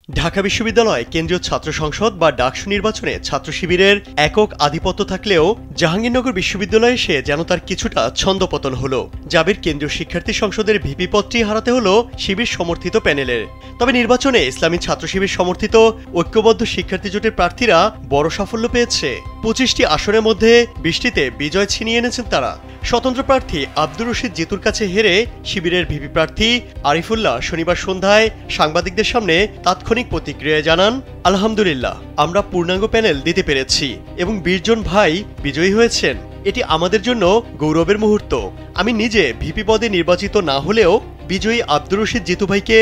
ঢাকা বিশ্ববিদ্যালয় কেন্দ্রীয় ছাত্র সংসদ বা ডাকসু নির্বাচনে ছাত্র শিবিরের একক আধিপত্য থাকলেও জাহাঙ্গীরনগর বিশ্ববিদ্যালয়ে এসে যেন তার কিছুটা ছন্দপতন হলো। জাবির কেন্দ্রীয় শিক্ষার্থী সংসদের ভিপি পদটি হারাতে হলো শিবির সমর্থিত প্যানেলের। তবে নির্বাচনে ইসলামী ছাত্র শিবির সমর্থিত ঐক্যবদ্ধ শিক্ষার্থী জোটের প্রার্থীরা বড় সাফল্য পেয়েছে। ২৫টি আসনের মধ্যে ২০টিতে বিজয় ছিনিয়ে এনেছেন তারা। স্বতন্ত্র প্রার্থী আব্দুর রশিদ জিতুর কাছে হেরে শিবিরের ভিপি প্রার্থী আরিফুল্লাহ শনিবার সন্ধ্যায় সাংবাদিকদের সামনে তাৎক্ষণিক প্রতিক্রিয়া জানান, আলহামদুলিল্লাহ, আমরা পূর্ণাঙ্গ প্যানেল দিতে পেরেছি এবং ২০ জন ভাই বিজয়ী হয়েছেন। এটি আমাদের জন্য গৌরবের মুহূর্ত। আমি নিজে ভিপি পদে নির্বাচিত না হলেও বিজয়ী আব্দুর রশিদ জিতু ভাইকে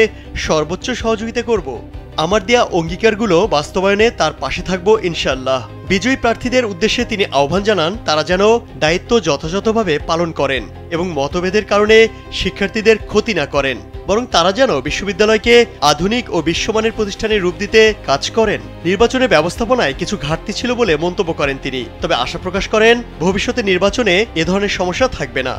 সর্বোচ্চ সহযোগিতা করব। আমার দেয়া অঙ্গীকারগুলো বাস্তবায়নে তার পাশে থাকব ইনশাআল্লাহ। বিজয়ী প্রার্থীদের উদ্দেশ্যে তিনি আহ্বান জানান তারা যেন দায়িত্ব যথাযথভাবে পালন করেন এবং মতভেদের কারণে শিক্ষার্থীদের ক্ষতি না করেন, বরং তারা যেন বিশ্ববিদ্যালয়কে আধুনিক ও বিশ্বমানের প্রতিষ্ঠানের রূপ দিতে কাজ করেন। নির্বাচনের ব্যবস্থাপনায় কিছু ঘাটতি ছিল বলে মন্তব্য করেন তিনি, তবে আশা প্রকাশ করেন ভবিষ্যতে নির্বাচনে এ ধরনের সমস্যা থাকবে না।